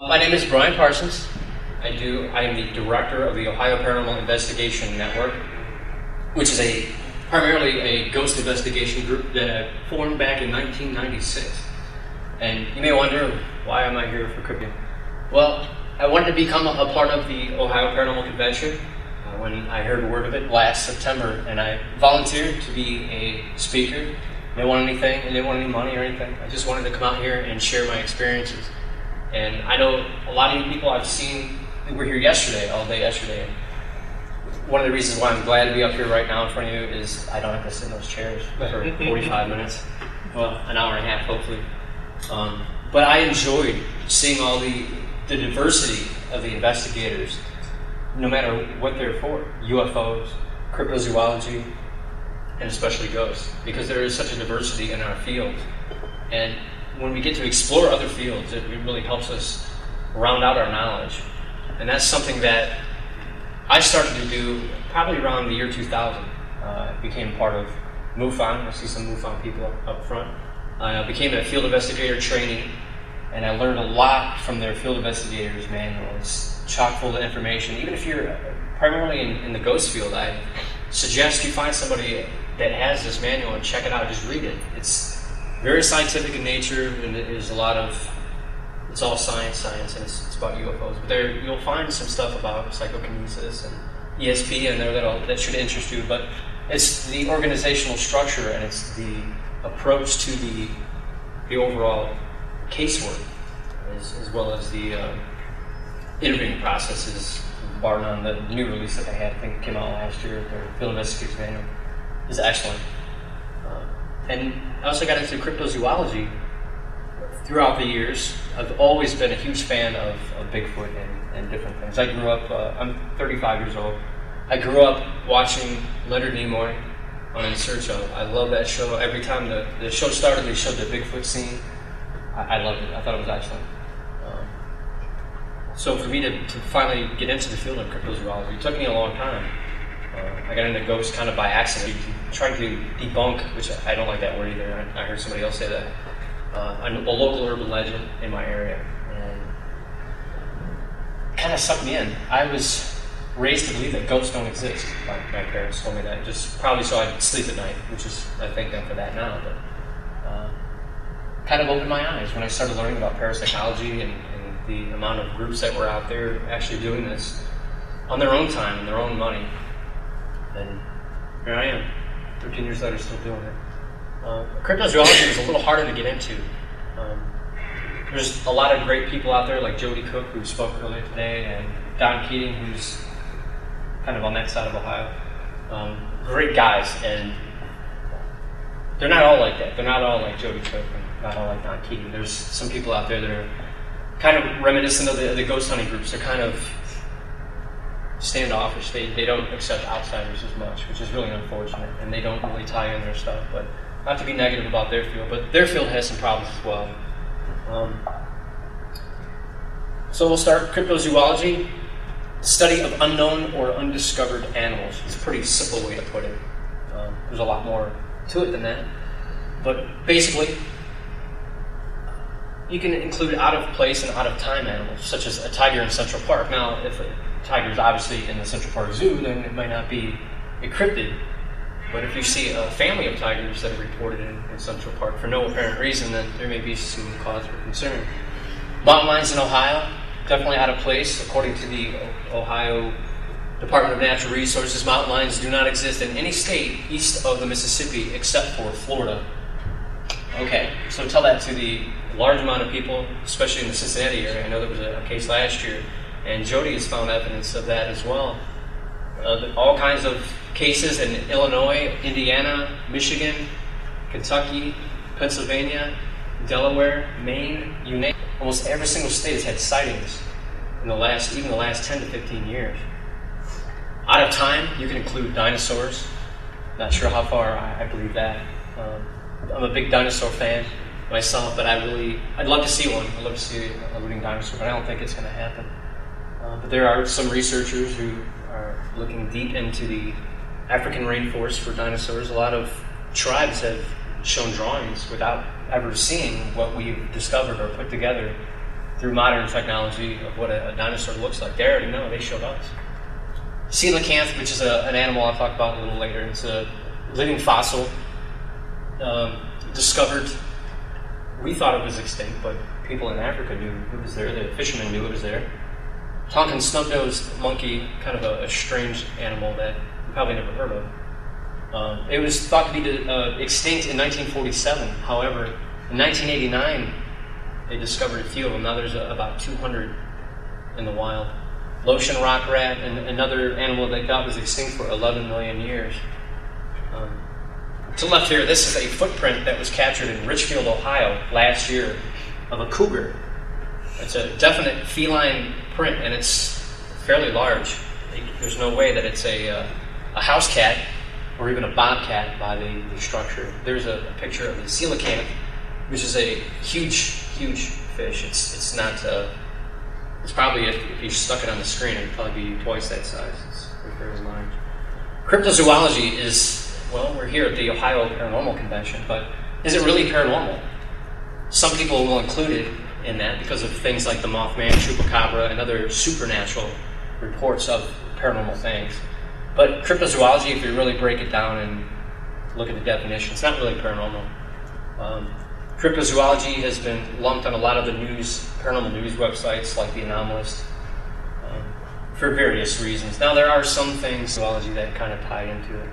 My name is Brian Parsons. I am the director of the Ohio Paranormal Investigation Network, which is primarily a ghost investigation group that I formed back in 1996. And you may wonder, why am I here for Crypto? Well, I wanted to become a part of the Ohio Paranormal Convention when I heard word of it last September, and I volunteered to be a speaker. Didn't want anything, I didn't want any money or anything. I just wanted to come out here and share my experiences. And I know a lot of you people I've seen were here all day yesterday. And one of the reasons why I'm glad to be up here right now in front of you is I don't have to sit in those chairs for 45 minutes. Well, an hour and a half, hopefully. But I enjoyed seeing all the diversity of the investigators, no matter what they're for. UFOs, cryptozoology, and especially ghosts. Because there is such a diversity in our field. And when we get to explore other fields, it really helps us round out our knowledge. And that's something that I started to do probably around the year 2000. I became part of MUFON. I see some MUFON people up front. I became a field investigator training, and I learned a lot from their field investigators manual. It's chock full of information. Even if you're primarily in the ghost field, I suggest you find somebody that has this manual and check it out. Just read it. It's very scientific in nature, and it's all science, and it's about UFOs. But you'll find some stuff about psychokinesis and ESP in there that should interest you. But it's the organizational structure, and it's the approach to the overall casework, as well as the interviewing processes. Bar none, the new release that they had, I think it came out last year, their field investigators manual, is excellent. And I also got into cryptozoology throughout the years. I've always been a huge fan of Bigfoot and different things. I grew up, I'm 35 years old. I grew up watching Leonard Nimoy on In Search Of. I love that show. Every time the show started, they showed the Bigfoot scene. I loved it. I thought it was excellent. So for me to finally get into the field of cryptozoology, it took me a long time. I got into ghosts kind of by accident, trying to debunk, which I don't like that word either. I heard somebody else say that. A local urban legend in my area, and kind of sucked me in. I was raised to believe that ghosts don't exist. My parents told me that, just probably so I'd sleep at night, which is, I thank them for that now. But kind of opened my eyes when I started learning about parapsychology and the amount of groups that were out there actually doing this on their own time and their own money. And here I am, 13 years later, still doing it. Cryptozoology is a little harder to get into. There's a lot of great people out there, like Jody Cook, who spoke earlier today, and Don Keating, who's kind of on that side of Ohio. Great guys, and they're not all like that. They're not all like Jody Cook, and not all like Don Keating. There's some people out there that are kind of reminiscent of the ghost hunting groups. They're kind of standoffish. They don't accept outsiders as much, which is really unfortunate, and they don't really tie in their stuff. But not to be negative about their field, but their field has some problems as well. So we'll start cryptozoology, study of unknown or undiscovered animals. It's a pretty simple way to put it. There's a lot more to it than that, but basically, you can include out of place and out of time animals, such as a tiger in Central Park. Now, if a tiger is obviously in the Central Park Zoo, then it might not be a cryptid. But if you see a family of tigers that are reported in Central Park for no apparent reason, then there may be some cause for concern. Mountain lions in Ohio, definitely out of place. According to the Ohio Department of Natural Resources, mountain lions do not exist in any state east of the Mississippi except for Florida. Okay, so tell that to the large amount of people, especially in the Cincinnati area. I know there was a case last year, and Jody has found evidence of that as well. All kinds of cases in Illinois, Indiana, Michigan, Kentucky, Pennsylvania, Delaware, Maine, you name it. Almost every single state has had sightings in the last 10 to 15 years. Out of time, you can include dinosaurs. Not sure how far I believe that. I'm a big dinosaur fan myself, but I'd love to see one. I'd love to see a living dinosaur, but I don't think it's going to happen. But there are some researchers who are looking deep into the African rainforest for dinosaurs. A lot of tribes have shown drawings without ever seeing what we've discovered or put together through modern technology of what a dinosaur looks like. They already know. They showed us. Coelacanth, which is an animal I'll talk about a little later. It's a living fossil discovered. We thought it was extinct, but people in Africa knew it was there. The fishermen knew it was there. Tonkin snub-nosed monkey, kind of a strange animal that you probably never heard of. It was thought to be extinct in 1947. However, in 1989, they discovered a few of them. Now there's about 200 in the wild. Lotion rock rat, and another animal they thought was extinct for 11 million years. To the left here, this is a footprint that was captured in Richfield, Ohio last year of a cougar. It's a definite feline print, and it's fairly large. There's no way that it's a house cat or even a bobcat by the structure. There's a picture of the coelacanth, which is a huge, huge fish. It's not. It's probably, if you stuck it on the screen, it'd probably be twice that size. It's very large. Cryptozoology is, well, we're here at the Ohio Paranormal Convention, but is it really paranormal? Some people will include it in that because of things like the Mothman, Chupacabra, and other supernatural reports of paranormal things. But cryptozoology, if you really break it down and look at the definition, it's not really paranormal. Cryptozoology has been lumped on a lot of the paranormal news websites like The Anomalist, for various reasons. Now there are some things zoology that kind of tie into it.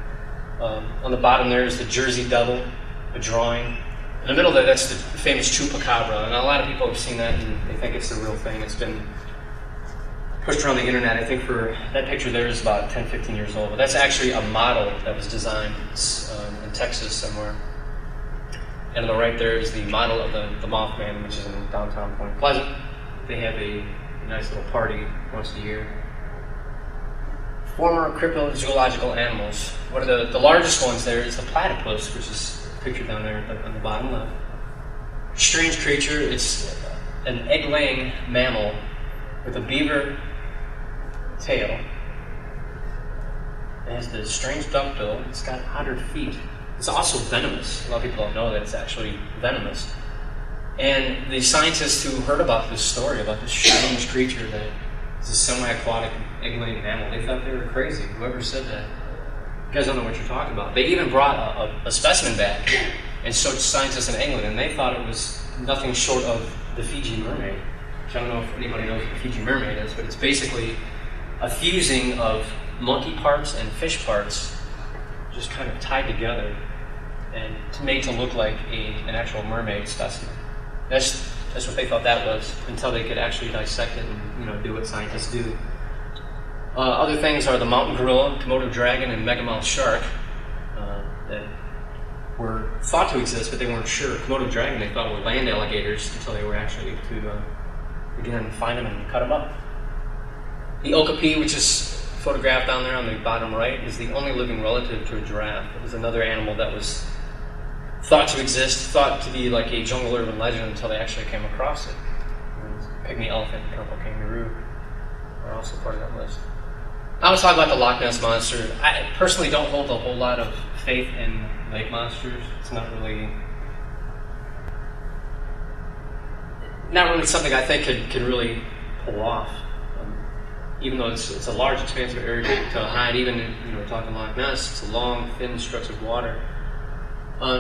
On the bottom there is the Jersey Devil, a drawing. In the middle there, that's the famous Chupacabra, and a lot of people have seen that and they think it's the real thing. It's been pushed around the internet. I think for that picture there is about 10, 15 years old, but that's actually a model that was designed in Texas somewhere. And on the right there is the model of the Mothman, which is in downtown Point Pleasant. They have a nice little party once a year. Former cryptozoological animals. One of the largest ones there is the platypus, which is pictured down there on the bottom left. Strange creature. It's an egg-laying mammal with a beaver tail. It has the strange duck bill. It's got otter feet. It's also venomous. A lot of people don't know that it's actually venomous. And the scientists who heard about this story, about this strange creature that is a semi-aquatic egg-laying mammal, they thought they were crazy. Whoever said that, you guys don't know what you're talking about. They even brought a specimen back and showed scientists in England, and they thought it was nothing short of the Fiji mermaid. Which I don't know if anybody knows what the Fiji mermaid is, but it's basically a fusing of monkey parts and fish parts just kind of tied together and made to look like an actual mermaid specimen. That's what they thought that was, until they could actually dissect it and do what scientists do. Other things are the mountain gorilla, Komodo dragon, and megamouth shark that were thought to exist, but they weren't sure. Komodo dragon they thought were land alligators until they were actually to again find them and cut them up. The okapi, which is photographed down there on the bottom right, is the only living relative to a giraffe. It was another animal that was thought to exist, thought to be like a jungle urban legend until they actually came across it. Pygmy elephant and purple kangaroo are also part of that list. I was talking about the Loch Ness Monster. I personally don't hold a whole lot of faith in lake monsters. It's not really something I think could really pull off. Even though it's a large, expansive area to hide, even we're talking Loch Ness, it's a long, thin stretch of water.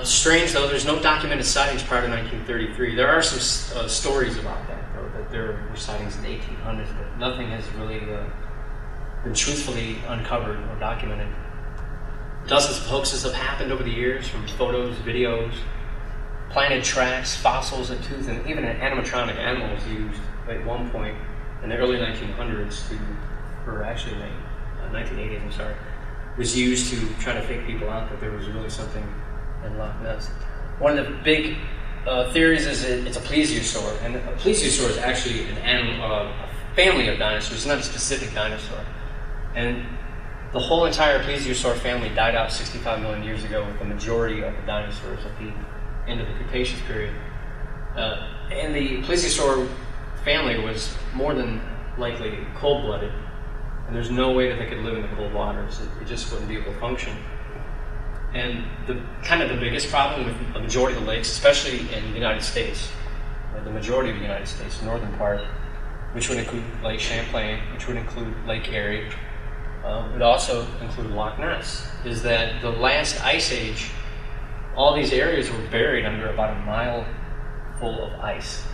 Strange though, there's no documented sightings prior to 1933. There are some stories about that, though, that there were sightings in the 1800s, but nothing has really been truthfully uncovered or documented. Dozens of hoaxes have happened over the years, from photos, videos, planted tracks, fossils, a tooth, and even an animatronic animal was used at one point in the early 1900s or actually 1980s, I'm sorry, was used to try to fake people out that there was really something in Loch Ness. One of the big theories is it's a plesiosaur, and a plesiosaur is actually an animal, a family of dinosaurs. It's not a specific dinosaur. And the whole entire plesiosaur family died out 65 million years ago, with the majority of the dinosaurs at the end of the Cretaceous period. And the plesiosaur family was more than likely cold-blooded, and there's no way that they could live in the cold waters. It just wouldn't be able to function. And the biggest problem with a majority of the lakes, especially in the United States, the majority of the United States, the northern part, which would include Lake Champlain, which would include Lake Erie. It would also include Loch Ness, is that the last ice age, all these areas were buried under about a mile full of ice.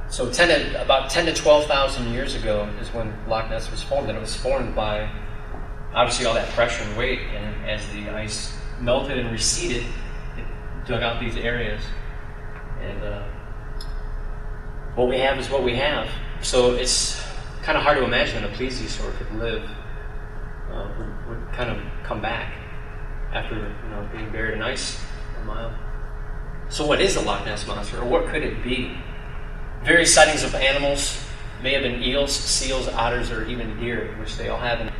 So about 10 to 12,000 years ago is when Loch Ness was formed, and it was formed by obviously all that pressure and weight, and as the ice melted and receded, it dug out these areas. And what we have is what we have. So it's kind of hard to imagine that a plesiosaur could live, would kind of come back after being buried in ice a mile. So what is the Loch Ness Monster, or what could it be? Various sightings of animals may have been eels, seals, otters, or even deer, which they all have.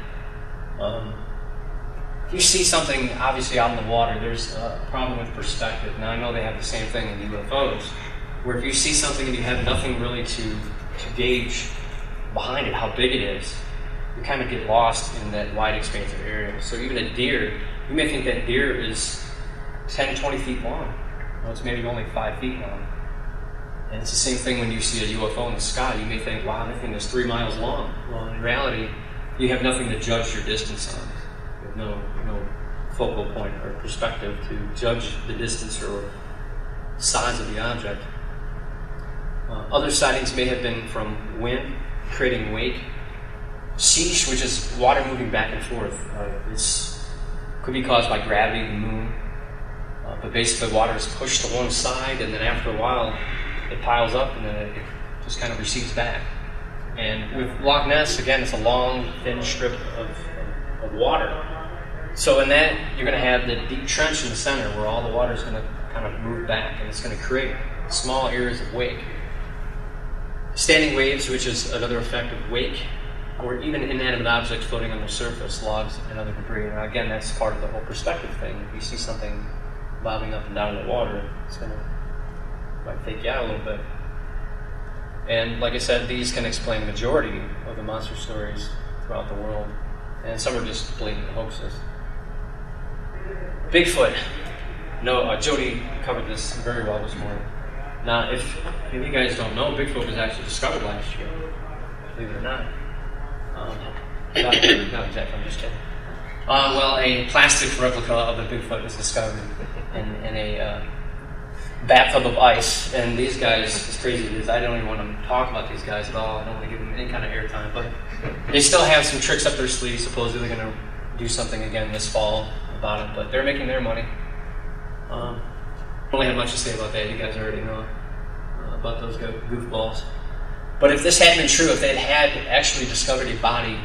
If you see something obviously out in the water, there's a problem with perspective. Now I know they have the same thing in UFOs, where if you see something and you have nothing really to gauge behind it, how big it is, you kind of get lost in that wide expansive area. So even a deer, you may think that deer is 10, 20 feet long. Well, it's maybe only 5 feet long. And it's the same thing when you see a UFO in the sky. You may think, wow, that thing is 3 miles long. Well, in reality, you have nothing to judge your distance on. You have no focal point or perspective to judge the distance or size of the object. Other sightings may have been from wind creating wake. Sheesh, which is water moving back and forth. Could be caused by gravity, the moon. But basically water is pushed to one side, and then after a while it piles up and then it just kind of recedes back. And with Loch Ness, again, it's a long, thin strip of water. So in that, you're going to have the deep trench in the center where all the water is going to kind of move back, and it's going to create small areas of wake. Standing waves, which is another effect of wake, or even inanimate objects floating on the surface, logs and other debris. Now again, that's part of the whole perspective thing. If you see something bobbing up and down in the water, it's going to might take you out a little bit. And like I said, these can explain the majority of the monster stories throughout the world, and some are just blatant hoaxes. Bigfoot. No, Jody covered this very well this morning. Now, if you guys don't know, Bigfoot was actually discovered last year, believe it or not. Not exactly, I'm just kidding. Well, a plastic replica of the Bigfoot was discovered in a bathtub of ice, and these guys, as crazy as it is, I don't even want to talk about these guys at all. I don't want to give them any kind of airtime, but they still have some tricks up their sleeves. Supposedly they're going to do something again this fall about it, but they're making their money. I don't really have much to say about that. You guys already know about those goofballs. But if this had been true, if they had actually discovered a body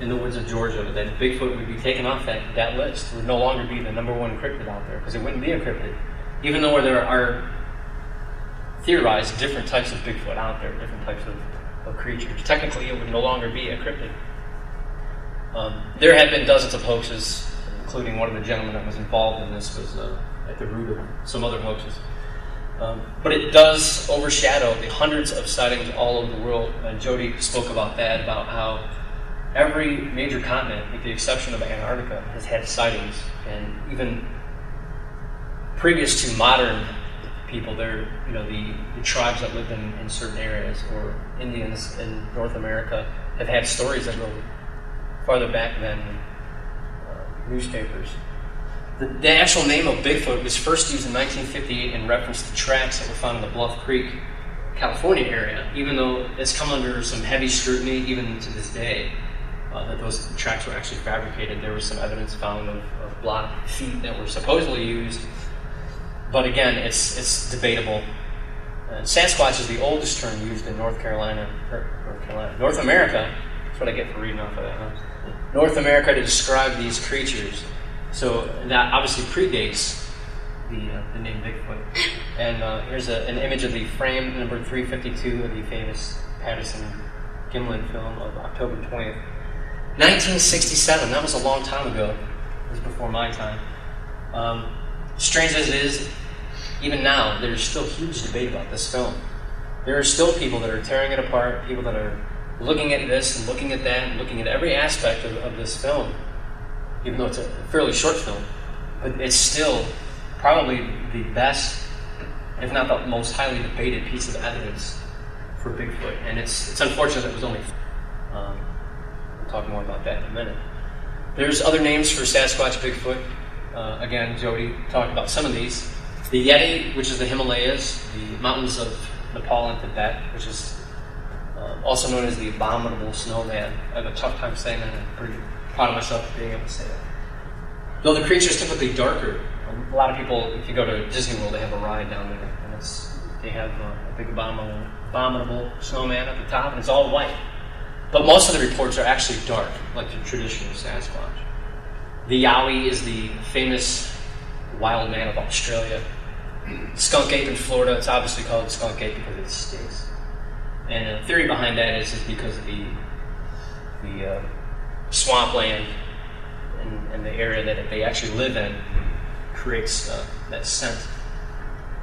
in the woods of Georgia, then Bigfoot would be taken off that list. It would no longer be the #1 cryptid out there, because it wouldn't be a cryptid. Even though there are theorized different types of Bigfoot out there, different types of creatures, technically it would no longer be a cryptid. There have been dozens of hoaxes, including one of the gentlemen that was involved in this was at the root of some other hoaxes. But it does overshadow the hundreds of sightings all over the world. Jody spoke about that, about how every major continent, with the exception of Antarctica, has had sightings. And even previous to modern people, the tribes that lived in certain areas, or Indians in North America, have had stories that go farther back than newspapers. The actual name of Bigfoot was first used in 1958 in reference to tracks that were found in the Bluff Creek, California area, even though it's come under some heavy scrutiny even to this day, that those tracks were actually fabricated. There was some evidence found of blocked feet that were supposedly used, but again, it's debatable. Sasquatch is the oldest term used in North America. That's what I get for reading off of that, huh? North America to describe these creatures. So that obviously predates the name Bigfoot. And here's an image of the frame number 352 of the famous Patterson-Gimlin film of October 20th. 1967, that was a long time ago. It was before my time. Strange as it is, even now, there's still huge debate about this film. There are still people that are tearing it apart, people that are looking at this and looking at that and looking at every aspect of this film, even though it's a fairly short film. But it's still probably the best if not the most highly debated piece of evidence for Bigfoot. And it's unfortunate that it was only. We'll talk more about that in a minute. There's other names for Sasquatch, Bigfoot. Again, Jody talked about some of these. The Yeti, which is the Himalayas, the mountains of Nepal and Tibet, which is also known as the abominable snowman. I have a tough time saying that, and I'm pretty proud of myself for being able to say that. Though the creature is typically darker, a lot of people, if you go to Disney World, they have a ride down there, and they have a big abominable snowman at the top, and it's all white. But most of the reports are actually dark, like the traditional Sasquatch. The Yowie is the famous wild man of Australia. Skunk ape in Florida, it's obviously called skunk ape because it stinks. And the theory behind that is because of the swampland and the area that they actually live in creates that scent.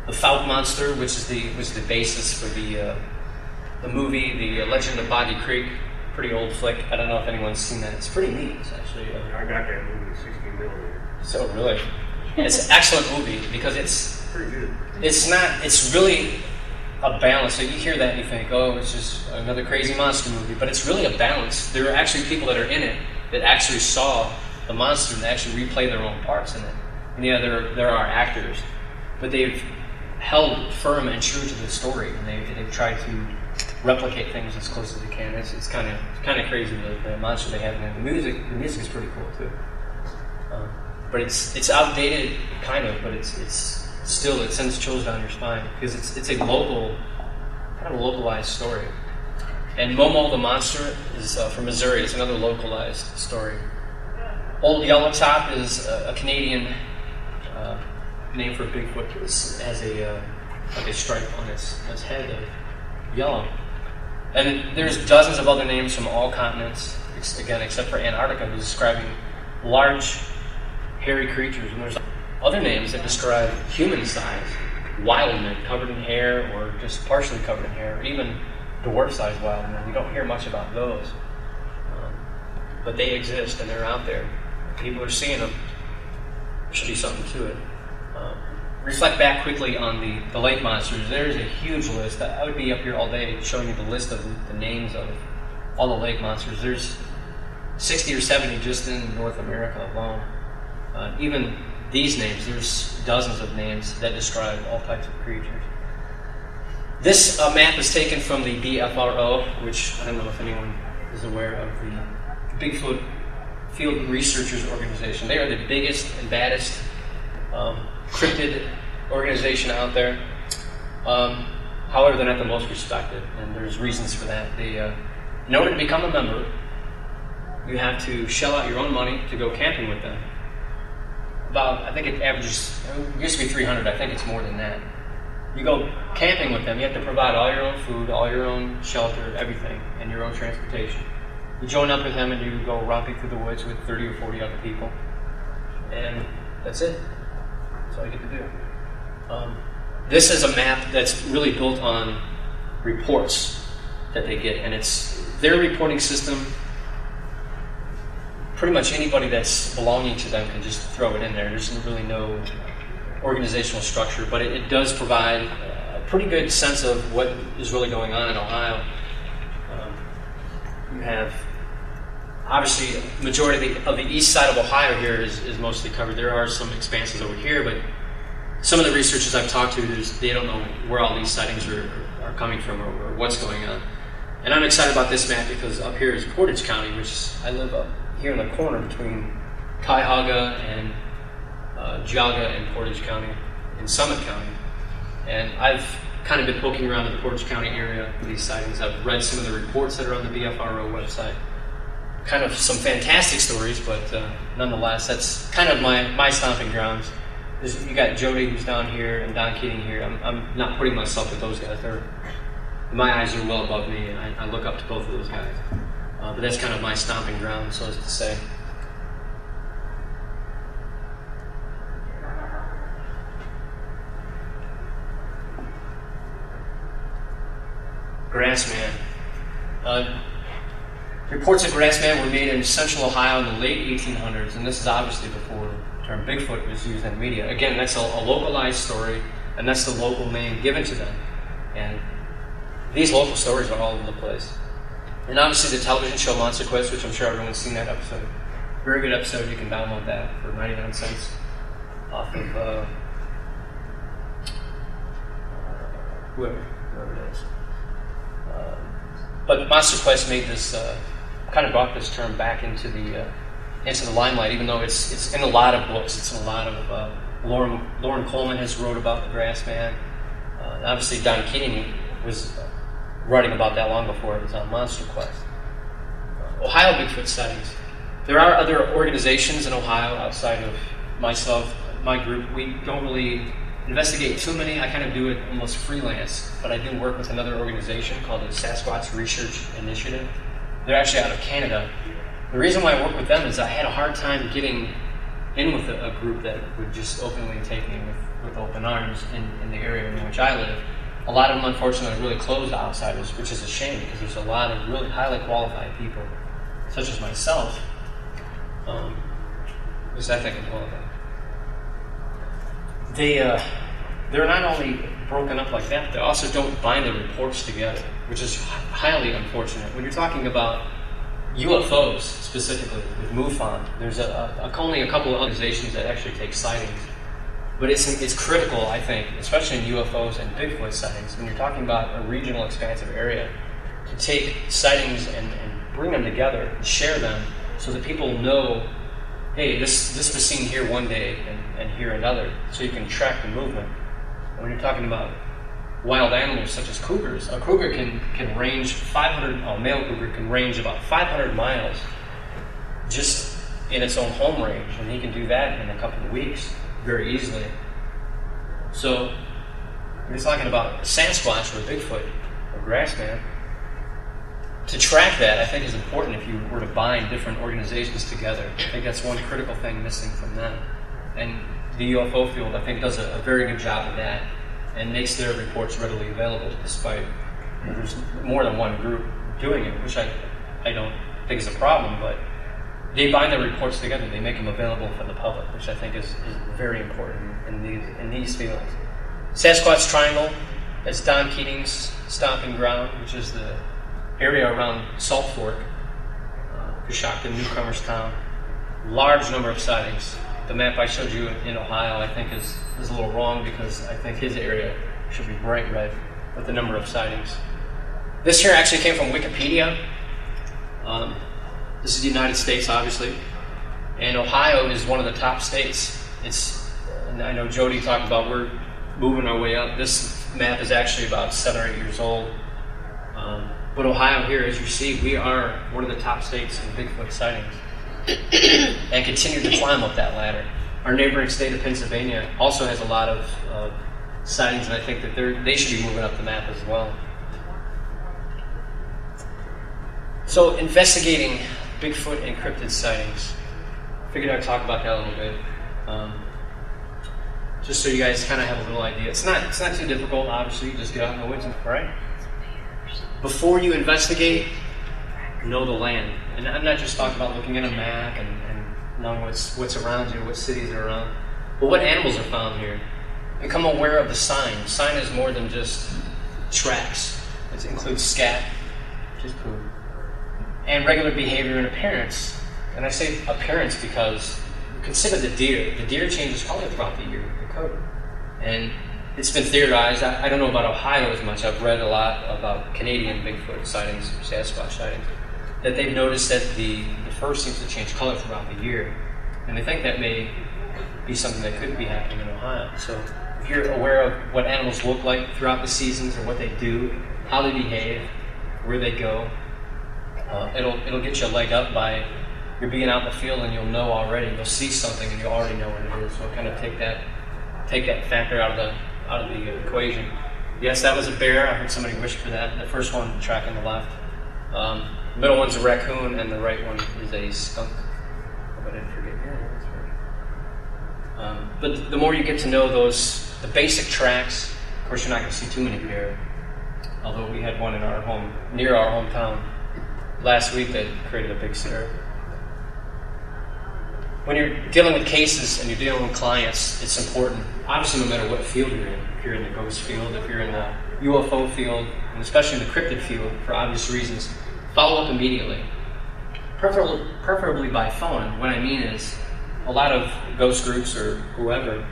The Fouke monster, which was the basis for the movie, The Legend of Boggy Creek, pretty old flick. I don't know if anyone's seen that. It's pretty neat. It's actually. I got that movie, 16mm. So really, it's an excellent movie because it's pretty good. It's not. It's really a balance. So you hear that and you think, oh, it's just another crazy monster movie. But it's really a balance. There are actually people that are in it that actually saw the monster and actually replay their own parts in it. And yeah, there are actors, but they've held firm and true to the story, and they've tried to replicate things as close as they can. It's kind of crazy the monster they have in it. The music is pretty cool too. But it's outdated, kind of, but it's still, it sends chills down your spine because it's a local, kind of a localized story. And Momo the monster is from Missouri. It's another localized story. Old Yellowtop is a Canadian name for Bigfoot. It has like a stripe on its head of yellow. And there's dozens of other names from all continents, again, except for Antarctica, who's describing large, hairy creatures. And there's other names that describe human size, wild men covered in hair or just partially covered in hair, or even dwarf-sized wild men. You don't hear much about those. But they exist and they're out there. People are seeing them. There should be something to it. Reflect back quickly on the lake monsters. There's a huge list. I would be up here all day showing you the list of the names of all the lake monsters. There's 60 or 70 just in North America alone. Even these names, there's dozens of names that describe all types of creatures. This map is taken from the BFRO, which I don't know if anyone is aware of, the Bigfoot Field Researchers Organization. They are the biggest and baddest cryptid organization out there. However, they're not the most respected, and there's reasons for that. In order to become a member, you have to shell out your own money to go camping with them. I think it averages, it used to be 300, I think it's more than that. You go camping with them, you have to provide all your own food, all your own shelter, everything, and your own transportation. You join up with them and you go romping through the woods with 30 or 40 other people, and that's it. That's all you get to do. This is a map that's really built on reports that they get, and it's their reporting system. Pretty much anybody that's belonging to them can just throw it in there. There's really no organizational structure, but it does provide a pretty good sense of what is really going on in Ohio. You have, obviously, the majority of the east side of Ohio here is mostly covered. There are some expanses over here, but some of the researchers I've talked to, they don't know where all these sightings are coming from or what's going on. And I'm excited about this map because up here is Portage County, which I live up here in the corner between Cuyahoga and Geauga and Portage County in Summit County. And I've kind of been poking around in the Portage County area for these sightings. I've read some of the reports that are on the BFRO website. Kind of some fantastic stories, but nonetheless, that's kind of my stomping grounds. You got Jody who's down here and Don Keating here. I'm not putting myself with those guys. My eyes are well above me, and I look up to both of those guys. But that's kind of my stomping ground, so as to say. Grassman. Reports of Grassman were made in central Ohio in the late 1800s, and this is obviously before the term Bigfoot was used in the media. Again, that's a localized story. and that's the local name given to them. And these local stories are all over the place. And obviously the television show Monster Quest, which I'm sure everyone's seen that episode. Very good episode. You can download that for 99 cents off of whoever it is. But Monster Quest made this, kind of brought this term back into the limelight, even though it's in a lot of books. It's in a lot of Lauren Coleman has wrote about the Grass Man. Obviously, Don Keating was writing about that long before it was on Monster Quest. Ohio Bigfoot sightings. There are other organizations in Ohio outside of myself, my group. We don't really investigate too many. I kind of do it almost freelance, but I do work with another organization called the Sasquatch Research Initiative. They're actually out of Canada. The reason why I work with them is I had a hard time getting in with a group that would just openly take me with open arms in the area in which I live. A lot of them, unfortunately, are really closed to outsiders, which is a shame because there's a lot of really highly qualified people, such as myself, because I think I'm one of them. They're not only broken up like that, but they also don't bind the reports together, which is highly unfortunate. When you're talking about UFOs specifically with MUFON, there's only a couple of organizations that actually take sightings. But it's critical, I think, especially in UFOs and Bigfoot sightings, when you're talking about a regional expansive area, to take sightings and bring them together and share them so that people know, hey, this was seen here one day and here another, so you can track the movement. And when you're talking about wild animals such as cougars, a cougar can range 500, a male cougar can range about 500 miles just in its own home range, and he can do that in a couple of weeks very easily. So we're talking about Sasquatch or Bigfoot or Grassman. To track that, I think, is important if you were to bind different organizations together. I think that's one critical thing missing from them. And the UFO field, I think, does a very good job of that and makes their reports readily available, despite there's more than one group doing it, which I don't think is a problem, but they bind their reports together. They make them available for the public, which I think is very important in these fields. Sasquatch Triangle, that's Don Keating's stomping ground, which is the area around Salt Fork, Coshocton, Newcomers Town. Large number of sightings. The map I showed you in Ohio, I think, is a little wrong because I think his area should be bright red with the number of sightings. This here actually came from Wikipedia. This is the United States, obviously, and Ohio is one of the top states. And I know Jody talked about we're moving our way up. This map is actually about 7 or 8 years old. But Ohio here, as you see, we are one of the top states in Bigfoot sightings and continue to climb up that ladder. Our neighboring state of Pennsylvania also has a lot of sightings, and I think that they should be moving up the map as well. So investigating Bigfoot and cryptid sightings. Figured I'd talk about that a little bit, just so you guys kind of have a little idea. It's not too difficult, obviously. Just get out in the woods, right? Before you investigate, know the land. And I'm not just talking about looking at a map and knowing what's around you, what cities are around, but what animals are found here. Become aware of the sign. Sign is more than just tracks. It includes scat, which is poop, and regular behavior and appearance. And I say appearance because consider the deer. The deer changes color throughout the year, the coat. And it's been theorized, I don't know about Ohio as much, I've read a lot about Canadian Bigfoot sightings, Sasquatch sightings, that they've noticed that the fur seems to change color throughout the year. And they think that may be something that could be happening in Ohio. So if you're aware of what animals look like throughout the seasons or what they do, how they behave, where they go, it'll get you a leg up by you're being out in the field and you'll know already, you'll see something and you already know what it is. So kind of take that factor out of the equation. Yes, that was a bear. I heard somebody wish for that. The first one, the track on the left. The middle one's a raccoon, and the right one is a skunk. Hope I didn't forget. Yeah, that's right. But the more you get to know the basic tracks, of course, you're not going to see too many bear. Although we had one in our home, near our hometown, last week that created a big stir. when you're dealing with cases and you're dealing with clients, it's important, obviously no matter what field you're in. If you're in the ghost field, if you're in the UFO field, and especially in the cryptid field, for obvious reasons, follow up immediately. Preferably by phone. And what I mean is, a lot of ghost groups or whoever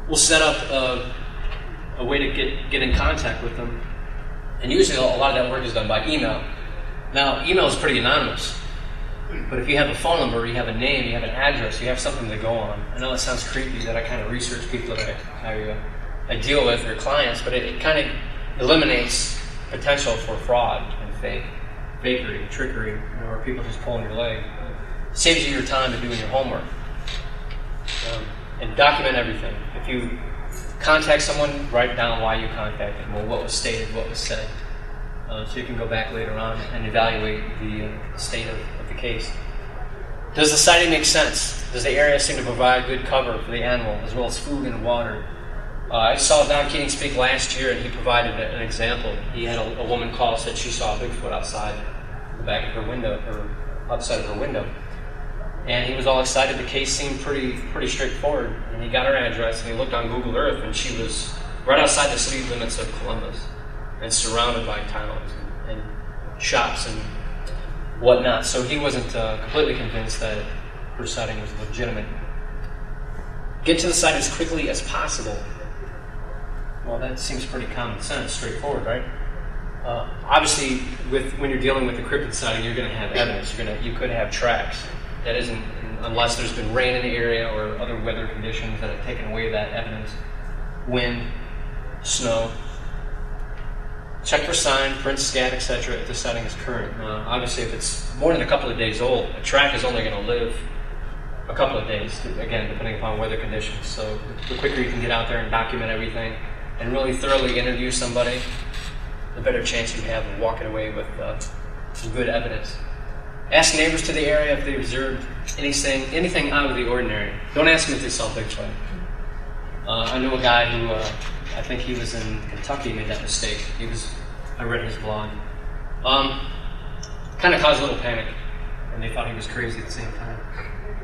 will set up a way to get in contact with them. And usually a lot of that work is done by email. Now, email is pretty anonymous. But if you have a phone number, you have a name, you have an address, you have something to go on. I know it sounds creepy that I kind of research people that I deal with or clients, but it kind of eliminates potential for fraud and fakery, trickery, or people just pulling your leg. It saves you your time to doing your homework. And document everything. If you contact someone, write down why you contacted them, or what was stated, what was said. So you can go back later on and evaluate the state of the case. Does the sighting make sense? Does the area seem to provide good cover for the animal, as well as food and water? I saw Don Keating speak last year, and he provided an example. He had a woman call, said she saw a Bigfoot outside the back of her window, or outside of her window. And he was all excited. The case seemed pretty straightforward. And he got her address, and he looked on Google Earth, and she was right outside the city limits of Columbus, and surrounded by towns and shops and whatnot. So he wasn't completely convinced that her sighting was legitimate. Get to the site as quickly as possible. Well, that seems pretty common sense, straightforward, right? Obviously, when you're dealing with a cryptid sighting, you're going to have evidence. You could have tracks. That isn't, unless there's been rain in the area or other weather conditions that have taken away that evidence. Wind, snow. Check for sign, print, scat, etc. if the sighting is current. Obviously, if it's more than a couple of days old, a track is only going to live a couple of days, again, depending upon weather conditions. So the quicker you can get out there and document everything and really thoroughly interview somebody, the better chance you have of walking away with some good evidence. Ask neighbors to the area if they observed anything out of the ordinary. Don't ask them if they saw Bigfoot. I know a guy who, I think he was in Kentucky, made that mistake. I read his blog. Kind of caused a little panic, and they thought he was crazy at the same time.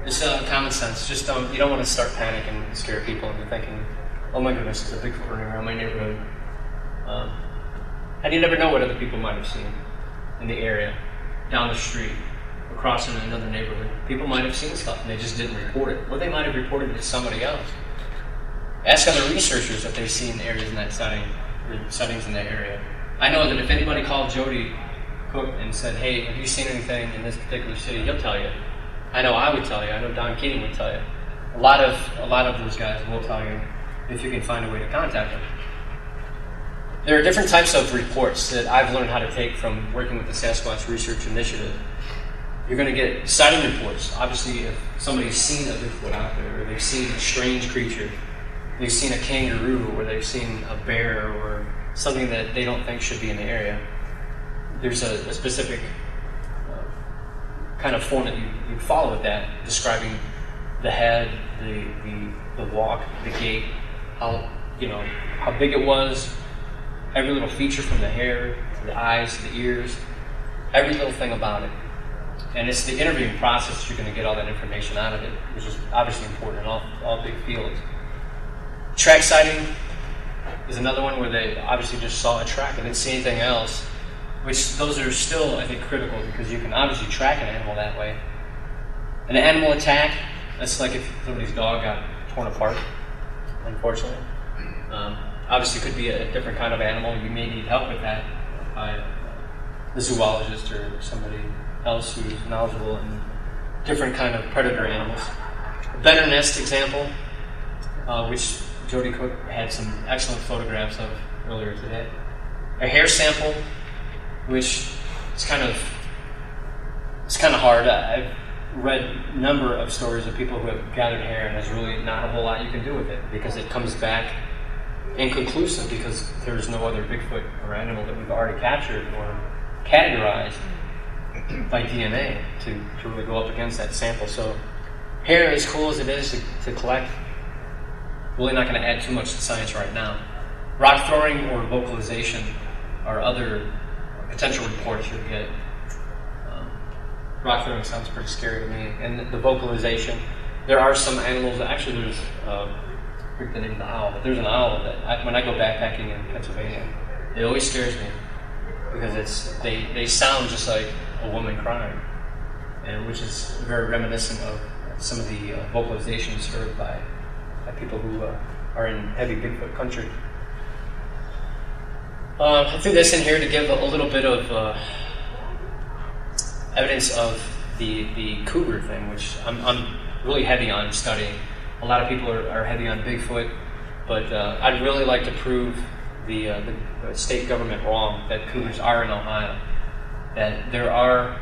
Just common sense. Just you don't want to start panicking and scare people into thinking, oh my goodness, there's a Bigfoot running around my neighborhood. And you never know what other people might have seen in the area, down the street, across in another neighborhood. People might have seen stuff and they just didn't report it. Or they might have reported it to somebody else. Ask other researchers if they've seen areas in that setting, or settings in that area. I know that if anybody called Jody Cook and said, hey, have you seen anything in this particular city, he'll tell you. I know I would tell you. I know Don Keating would tell you. A lot of those guys will tell you if you can find a way to contact them. There are different types of reports that I've learned how to take from working with the Sasquatch Research Initiative. You're going to get sighting reports. Obviously, if somebody's seen a Bigfoot out there, or they've seen a strange creature, they've seen a kangaroo, or they've seen a bear, or something that they don't think should be in the area, there's a specific kind of form that you follow with that, describing the head, the walk, the gait, how big it was, every little feature from the hair to the eyes to the ears, every little thing about it. And it's the interviewing process that you're going to get all that information out of it, which is obviously important in all big fields. Track sighting is another one where they obviously just saw a track and didn't see anything else, which those are still, I think, critical because you can obviously track an animal that way. An animal attack, that's like if somebody's dog got torn apart, unfortunately. Obviously, it could be a different kind of animal. You may need help with that by the zoologist or somebody else who's knowledgeable in different kind of predator animals. A better nest example, which Jody Cook had some excellent photographs of earlier today. A hair sample, which is kind of hard. I've read a number of stories of people who have gathered hair, and there's really not a whole lot you can do with it because it comes back inconclusive because there's no other Bigfoot or animal that we've already captured or categorized by DNA to really go up against that sample. So hair, as cool as it is to collect, really not going to add too much to science right now. Rock throwing or vocalization are other potential reports you'll get. rock throwing sounds pretty scary to me. And the vocalization, there are some animals that actually there's, I forget the name of the owl, but there's an owl that when I go backpacking in Pennsylvania, it always scares me because they sound just like a woman crying, and which is very reminiscent of some of the vocalizations heard by people who are in heavy Bigfoot country. I threw this in here to give a little bit of evidence of the cougar thing, which I'm really heavy on studying. A lot of people are heavy on Bigfoot, but I'd really like to prove the state government wrong, that cougars are in Ohio, that there are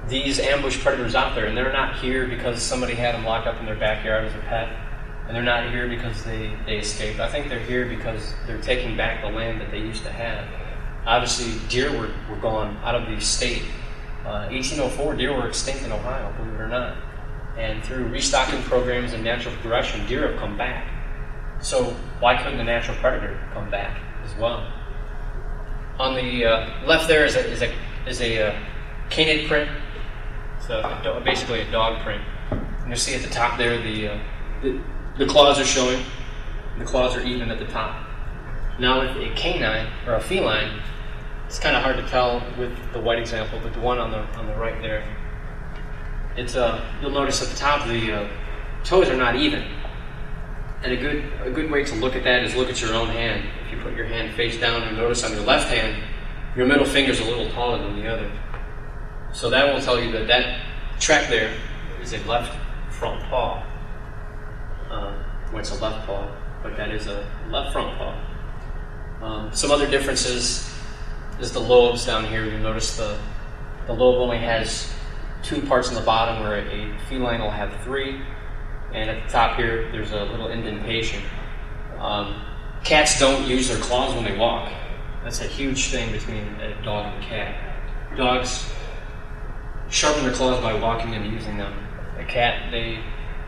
these ambush predators out there, and they're not here because somebody had them locked up in their backyard as a pet, and they're not here because they escaped. I think they're here because they're taking back the land that they used to have. Obviously, deer were gone out of the state. 1804, deer were extinct in Ohio, believe it or not. And through restocking programs and natural progression, deer have come back. So why couldn't the natural predator come back as well? On the left there is a canid print. So basically a dog print. And you see at the top there the claws are showing. The claws are even at the top. Now with a canine or a feline, it's kind of hard to tell with the white example, but the one on the right there, it's you'll notice at the top the toes are not even. And a good way to look at that is look at your own hand. If you put your hand face down, and notice on your left hand, your middle finger is a little taller than the other. So that will tell you that track there is a left front paw. Well, it's a left paw, but that is a left front paw. Some other differences is the lobes down here. You'll notice the lobe only has 2 parts on the bottom, where a feline will have 3. And at the top here, there's a little indentation. Cats don't use their claws when they walk. That's a huge thing between a dog and a cat. Dogs sharpen their claws by walking and using them. A cat, they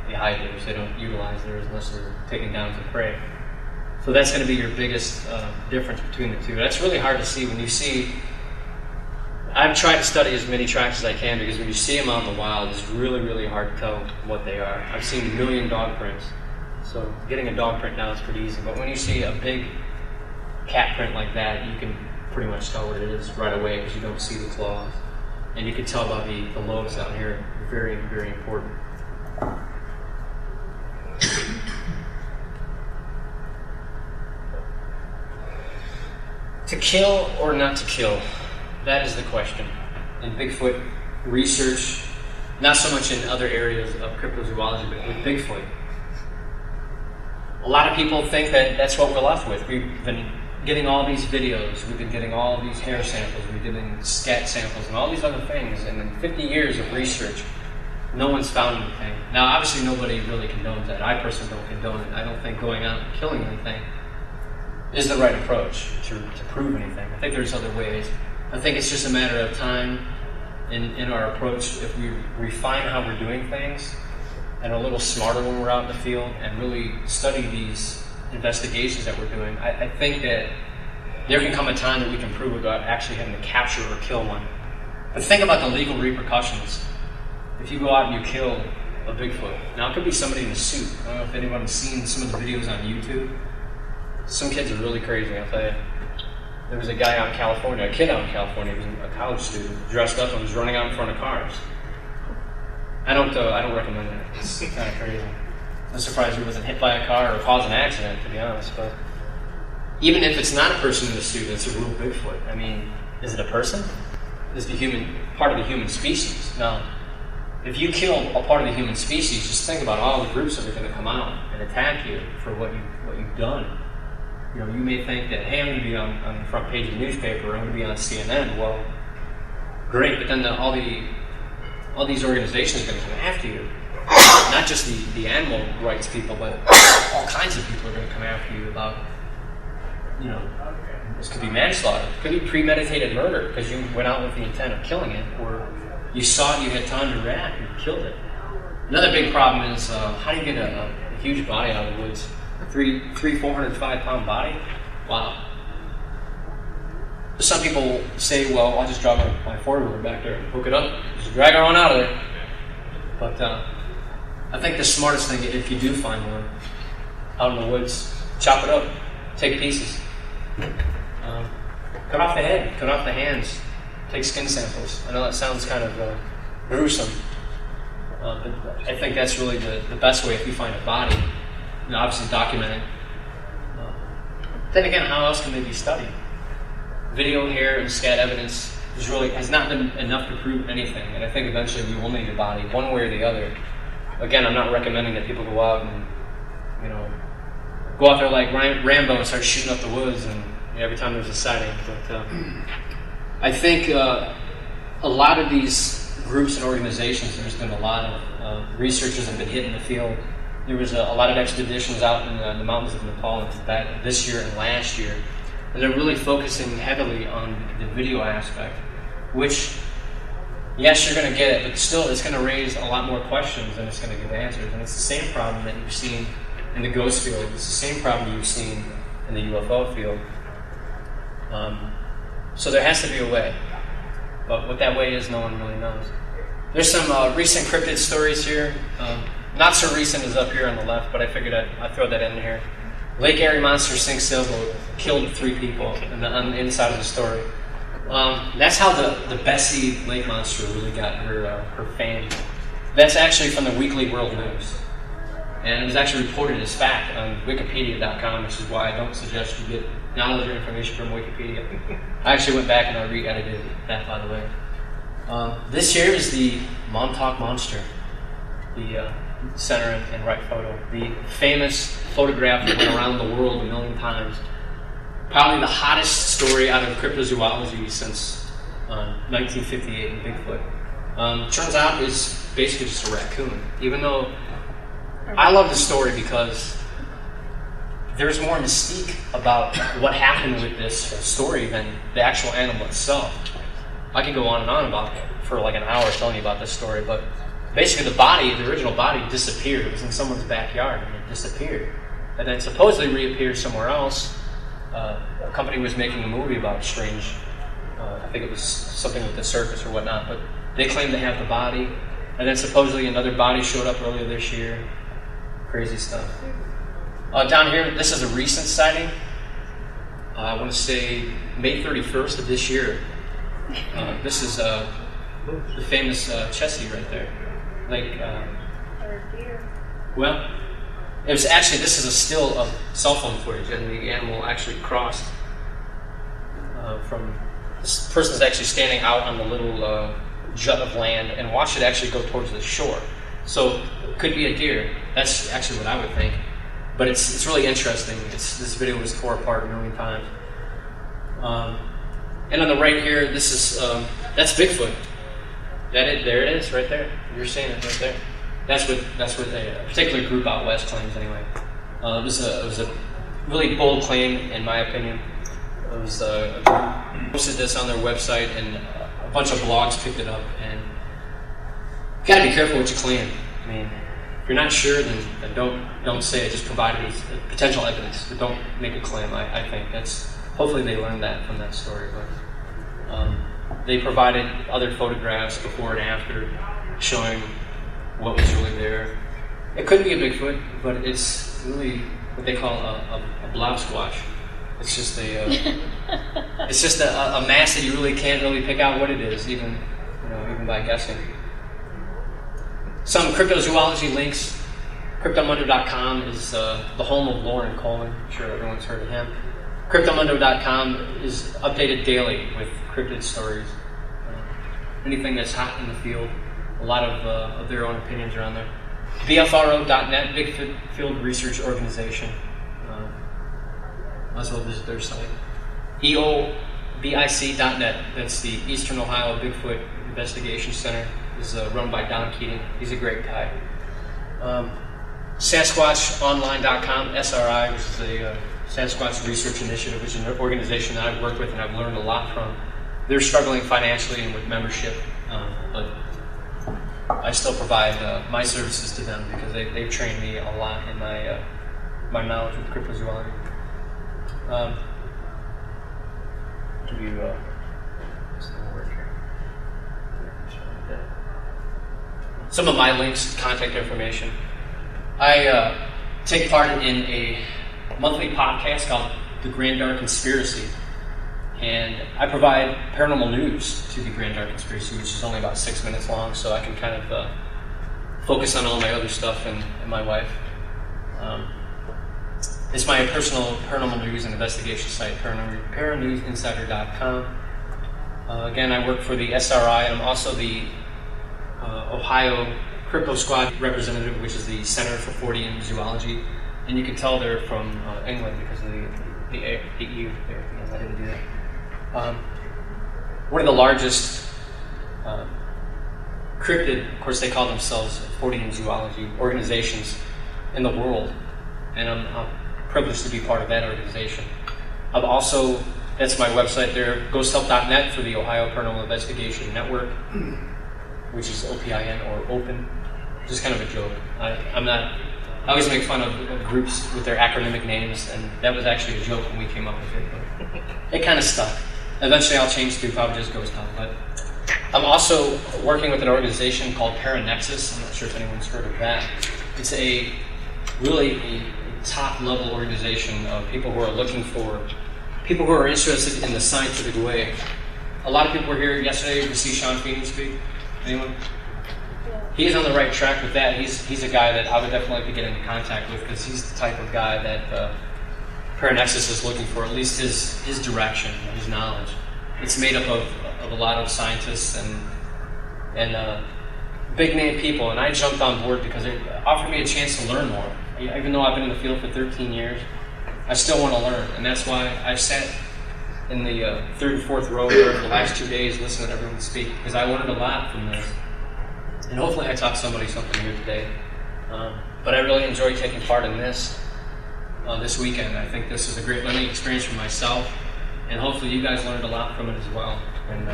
hide theirs. They don't utilize theirs unless they're taking down some prey. So that's going to be your biggest difference between the two. That's really hard to see when you see. I've tried to study as many tracks as I can, because when you see them out in the wild, it's really, really hard to tell what they are. I've seen 1 million dog prints, so getting a dog print now is pretty easy. But when you see a big cat print like that, you can pretty much tell what it is right away, because you don't see the claws. And you can tell by the lobes down here. Very, very important. To kill or not to kill? That is the question. In Bigfoot research, not so much in other areas of cryptozoology, but with Bigfoot. A lot of people think that that's what we're left with. We've been getting all these videos, we've been getting all these hair samples, we've been getting scat samples, and all these other things, and in 50 years of research, no one's found anything. Now, obviously, nobody really condones that. I personally don't condone it. I don't think going out and killing anything is the right approach to prove anything. I think there's other ways. I think it's just a matter of time in our approach. If we refine how we're doing things and are a little smarter when we're out in the field and really study these investigations that we're doing, I think that there can come a time that we can prove without actually having to capture or kill one. But think about the legal repercussions. If you go out and you kill a Bigfoot, now it could be somebody in a suit. I don't know if anyone's seen some of the videos on YouTube. Some kids are really crazy, I'll tell you. There was a guy out in California, a kid out in California, he was a college student, dressed up and was running out in front of cars. I don't recommend that. It's kind of crazy. I'm surprised he wasn't hit by a car or caused an accident, to be honest. But even if it's not a person in a suit, it's a real Bigfoot. I mean, is it a person? Is it part of the human species? No. If you kill a part of the human species, just think about all the groups that are going to come out and attack you for what you've done. You know, you may think that, hey, I'm going to be on the front page of the newspaper, or I'm going to be on CNN. Well, great, but then all these organizations are going to come after you. Not just the animal rights people, but all kinds of people are going to come after you about, you know, this could be manslaughter. It could be premeditated murder because you went out with the intent of killing it, or you saw it, you had time to react, and killed it. Another big problem is how do you get a huge body out of the woods? 405-pound body? Wow. Some people say, well, I'll just drive my four-wheeler back there and hook it up, just drag her on out of there. But I think the smartest thing, if you do find one out in the woods, chop it up, take pieces. Cut off the head, cut off the hands, take skin samples. I know that sounds kind of gruesome, but I think that's really the best way if you find a body, and obviously document it. Then again, how else can they be studied? Video, hair, and scat evidence has not been enough to prove anything, and I think eventually we will need a body, one way or the other. Again, I'm not recommending that people go out and, go out there like Rambo and start shooting up the woods and every time there's a sighting. But I think a lot of these groups and organizations, there's been a lot of researchers have been hit in the field. There was a lot of expeditions out in the mountains of Nepal and Tibet this year and last year. And they're really focusing heavily on the video aspect, which, yes, you're going to get it, but still it's going to raise a lot more questions than it's going to give answers. And it's the same problem that you've seen in the ghost field. It's the same problem you've seen in the UFO field. So there has to be a way. But what that way is, no one really knows. There's some recent cryptid stories here. Not so recent as up here on the left, but I figured I'd throw that in here. Lake Erie Monster sink sailboat killed 3 people on the inside of the story. That's how the Bessie Lake Monster really got her fame. That's actually from the Weekly World News. And it was actually reported as fact on Wikipedia.com, which is why I don't suggest you get knowledge or information from Wikipedia. I actually went back and I re-edited that, by the way. This here is the Montauk Monster, the center and right photo. The famous photograph that went around the world 1 million times. Probably the hottest story out of cryptozoology since 1958 in Bigfoot. Turns out it's basically just a raccoon. Even though I love the story because there's more mystique about what happened with this story than the actual animal itself. I could go on and on about it for like an hour telling you about this story, but basically the original body disappeared. It was in someone's backyard and it disappeared. And then supposedly reappeared somewhere else. A company was making a movie about strange, I think it was something with the circus or whatnot, but they claimed to have the body. And then supposedly another body showed up earlier this year. Crazy stuff. Down here, this is a recent sighting. I want to say May 31st of this year. This is the famous Chessie right there. Well, it was actually, this is a still of cell phone footage, and the animal actually crossed from, this person's actually standing out on the little jut of land and watched it actually go towards the shore. So it could be a deer. That's actually what I would think. But it's really interesting. This video was tore apart 1 million times. And on the right here, this is that's Bigfoot. There it is, right there. You're seeing it right there. That's what a particular group out west claims, anyway. It was a really bold claim, in my opinion. It was a group posted this on their website, and a bunch of blogs picked it up. And you got to be careful what you claim. I mean, if you're not sure, then don't say it. Just provide it as potential evidence, but don't make a claim. I think hopefully they learned that from that story. But they provided other photographs before and after showing what was really there. It could be a Bigfoot, but it's really what they call a blob squash. It's just a mass that you really can't really pick out what it is, even by guessing. Some cryptozoology links. Cryptomundo.com is the home of Lauren Coleman. I'm sure everyone's heard of him. Cryptomundo.com is updated daily with cryptid stories. Anything that's hot in the field, a lot of their own opinions are on there. BFRO.net, Bigfoot Field Research Organization. Might as well visit their site. EOBIC.net, that's the Eastern Ohio Bigfoot Investigation Center, is run by Don Keating. He's a great guy. SasquatchOnline.com, SRI, which is a Sasquatch Research Initiative, which is an organization that I've worked with and I've learned a lot from. They're struggling financially and with membership, but I still provide my services to them because they've trained me a lot in my knowledge of cryptozoology. give you what's the word here? Some of my links, contact information. I take part in a monthly podcast called The Grand Dark Conspiracy, and I provide paranormal news to the Grand Dark Conspiracy, which is only about 6 minutes long, so I can kind of focus on all my other stuff and my wife. It's my personal paranormal news and investigation site, paranewsinsider.com. Again, I work for the SRI, and I'm also the Ohio Crypto Squad representative, which is the Center for Fortean Zoology. And you can tell they're from England because of the EU there. I didn't do that. One of the largest cryptid, of course they call themselves Fortean Zoology organizations in the world. And I'm privileged to be part of that organization. I've also, that's my website there, ghosthelp.net for the Ohio Paranormal Investigation Network, which is OPIN or open. Just kind of a joke. I always make fun of groups with their acronymic names, and that was actually a joke when we came up with it. But it kind of stuck. Eventually I'll change to probably just Ghost Help. But I'm also working with an organization called Paranexus. I'm not sure if anyone's heard of that. It's a top-level organization of people who are looking for, people who are interested in the scientific way. A lot of people were here yesterday to see Sean Feeney speak. Anyone? He's on the right track with that. He's a guy that I would definitely be getting in contact with because he's the type of guy that Paranexus is looking for, at least his direction, his knowledge. It's made up of a lot of scientists and big name people, and I jumped on board because it offered me a chance to learn more. Even though I've been in the field for 13 years, I still want to learn, and that's why I sat in the third and fourth row there for the last 2 days listening to everyone speak, because I learned a lot from this. And hopefully I taught somebody something here today. But I really enjoyed taking part in this weekend. I think this is a great learning experience for myself, and hopefully you guys learned a lot from it as well. And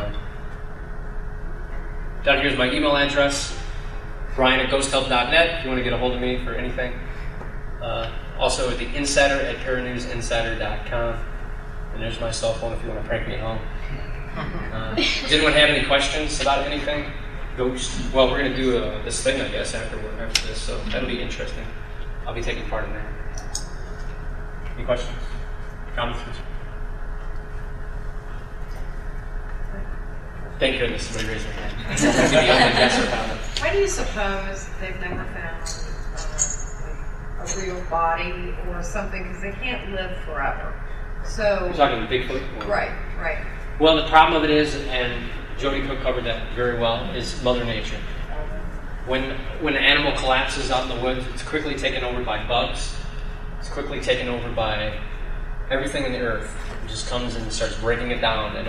down here's my email address, brian@ghosthelp.net if you want to get a hold of me for anything. Also at the Insider at paranewsinsider.com. And there's my cell phone if you want to prank me at home. Does anyone have any questions about anything? Ghost? Well, we're going to do this thing, I guess, after this, so that'll be interesting. I'll be taking part in that. Any questions? Comments? Thank goodness somebody raised their hand. Why do you suppose they've never found a real body or something? Because they can't live forever. So You're talking Bigfoot? Or? Right. Well, the problem of it is, and Jody Cook covered that very well, is Mother Nature. When an animal collapses out in the woods, it's quickly taken over by bugs. It's quickly taken over by everything in the earth. It just comes and starts breaking it down. And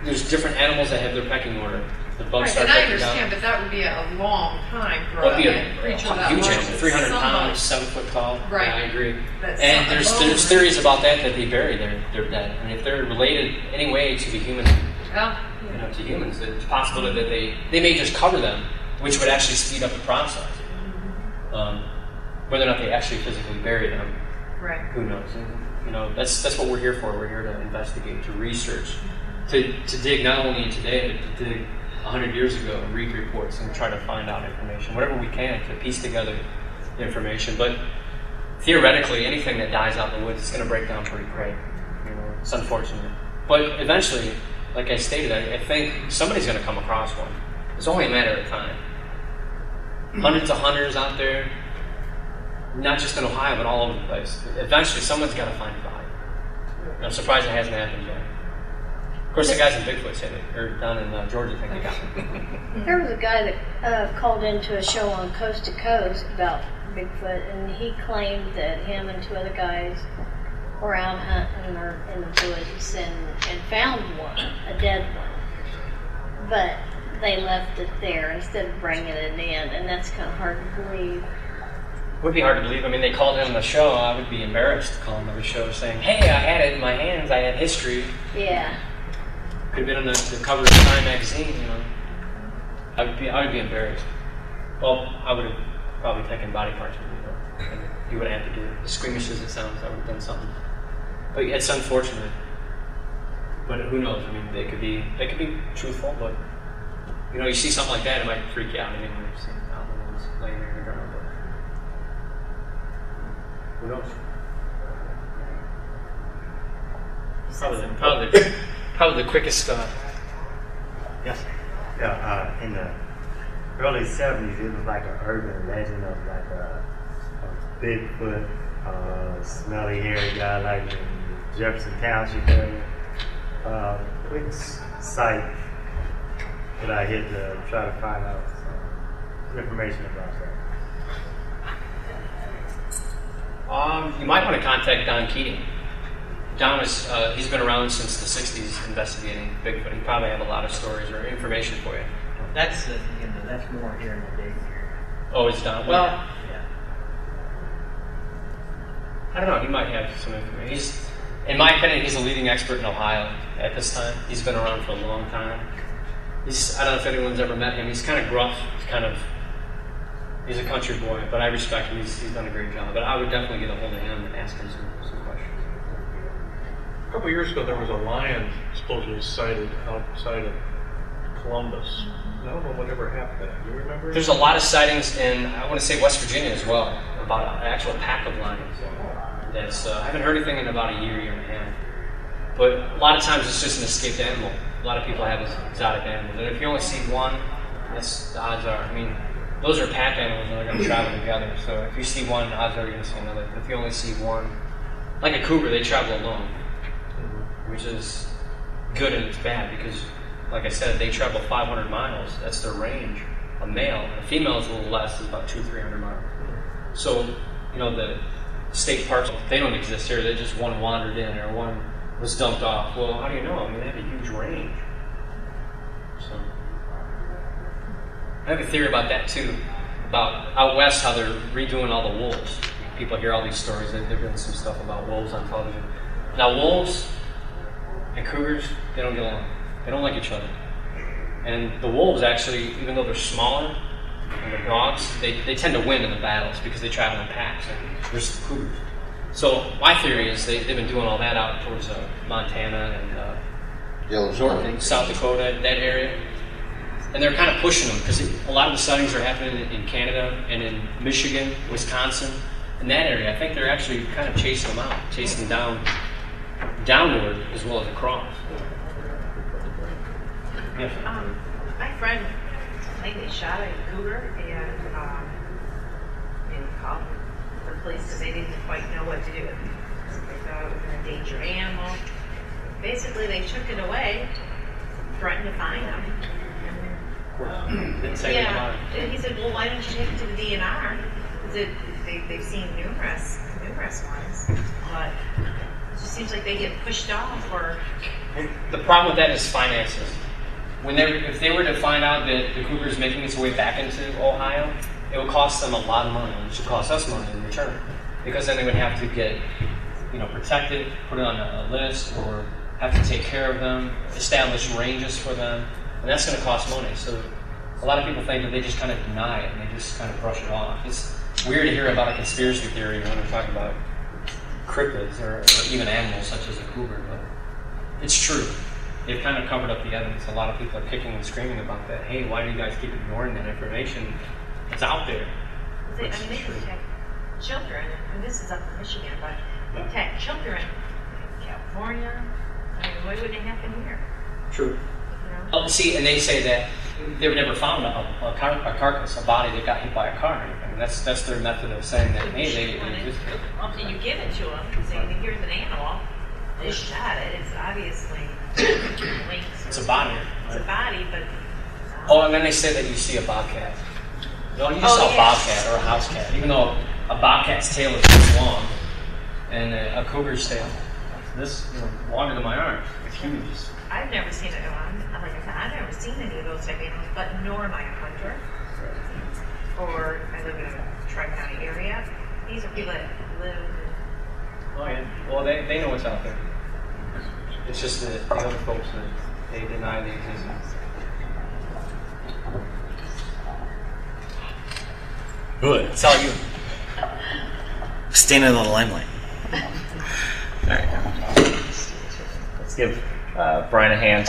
there's different animals that have their pecking order. The bugs start and I breaking understand, down. but that would be a long time for Well, it'd be a a creature that huge large. animal, 300 pounds, 7 foot tall. Right. Yeah, I agree. That's And there's alone. theories about that they bury their dead. And if they're related any way to the human, to humans, it's possible that they may just cover them, which would actually speed up the process. Whether or not they actually physically bury them, Right. who knows? And, that's what we're here for. We're here to investigate, to research, to dig not only today, but to dig 100 years ago and read reports and try to find out information, whatever we can to piece together the information. But theoretically, anything that dies out in the woods is going to break down pretty quick. It's unfortunate. But eventually, like I stated, I think somebody's going to come across one. It's only a matter of time. Hundreds of hunters out there, not just in Ohio, but all over the place. Eventually, someone's got to find a body. And I'm surprised it hasn't happened yet. Of course, the guys in Bigfoot said it, or down in Georgia think they got it. There was a guy that called into a show on Coast to Coast about Bigfoot, and he claimed that him and 2 other guys were out hunting or in the woods and found one, a dead one. But they left it there instead of bringing it in, and that's kind of hard to believe. It would be hard to believe. I mean, they called in on the show. I would be embarrassed to call them on the show saying, hey, I had it in my hands. I had history. Yeah. Could have been on the cover of Time magazine, I would be embarrassed. Well, I would have probably taken body parts with me, though. And do what I had to do. As squeamish as it sounds, I would have done something. But it's unfortunate. But who knows? I mean, they could be truthful, but you see something like that, it might freak you out. I mean, you've seen other ones laying there in the ground, but who knows? Probably the quickest. Yes. Yeah. In the early '70s, it was like an urban legend of like a Bigfoot, smelly hairy guy like in the Jefferson Township area. Which site did I hit to try to find out some information about that? You might want to contact Don Keating. Don is he's been around since the '60s investigating Bigfoot. He probably have a lot of stories or information for you. That's that's more here in the Dayton area. Oh, it's Don. Well, yeah. I don't know. He might have some information. In my opinion, he's a leading expert in Ohio at this time. He's been around for a long time. I don't know if anyone's ever met him. He's kind of gruff. He's a country boy, but I respect him. He's done a great job. But I would definitely get a hold of him and ask him some questions. A couple years ago, there was a lion supposedly sighted outside of Columbus. I don't know whatever happened to that. Do you remember? There's a lot of sightings in, I want to say, West Virginia as well, about an actual pack of lions. I haven't heard anything in about a year and a half. But a lot of times it's just an escaped animal. A lot of people have exotic animals. And if you only see one, the odds are, those are pack animals that are going to travel together. So if you see one, the odds are you're going to see another. If you only see one, like a cougar, they travel alone, which is good and it's bad because, like I said, they travel 500 miles. That's their range. A male. A female is a little less, is about 200-300 miles. So, the state parks, they don't exist here. They just one wandered in or one was dumped off. Well, how do you know? They have a huge range. So, I have a theory about that too. About out west, how they're redoing all the wolves. People hear all these stories. They're doing some stuff about wolves on television. Now, wolves and cougars, they don't get along. They don't like each other. And the wolves actually, even though they're smaller than the dogs, they tend to win in the battles because they travel in packs versus the cougars. So my theory is they've been doing all that out towards Montana and North and South Dakota, that area. And they're kind of pushing them because a lot of the sightings are happening in Canada and in Michigan, Wisconsin, in that area. I think they're actually kind of chasing them out, chasing them downward as well as across. Yes. My friend, I think they shot a cougar and called the police because they didn't quite know what to do with it. They thought it was an endangered animal. Basically, they took it away, threatened to fine them. Didn't say anything about it. And he said, "Well, why don't you take it to the DNR? Because they've seen numerous ones, but it just seems like they get pushed off or." The problem with that is finances. If they were to find out that the cougar is making its way back into Ohio, it would cost them a lot of money. It should cost us money in return, because then they would have to get, protected, put it on a list, or have to take care of them, establish ranges for them, and that's going to cost money. So a lot of people think that they just kind of deny it and they just kind of brush it off. It's weird to hear about a conspiracy theory when we're talking about cryptids or even animals such as a cougar, but it's true. They've kind of covered up the evidence. A lot of people are kicking and screaming about that. Hey, why do you guys keep ignoring that information? It's out there. They protect children, and this is up in Michigan, but they protect children in California. Why wouldn't it happen here? True. Oh, see, and they say that they were never found a carcass, a body that got hit by a car or anything. That's their method of saying that, hey, And you give it to them, saying, here's an animal, they shot it, it's obviously linked. It's a body. It's a body, but... and then they say that you see a bobcat. No, you just saw a bobcat or a house cat, even though a bobcat's tail is this long, and a cougar's tail, this longer than my arm. It's huge. I've never seen it. Like I said, I've never seen any of those type of animals, but nor am I a hunter. Or I live in a tri-county area. These are people that live in... Oh yeah. Well, they know what's out there. It's just that the other folks that they deny the existence. Good. It's all you. Standing in the limelight. All right. Let's give Branahan.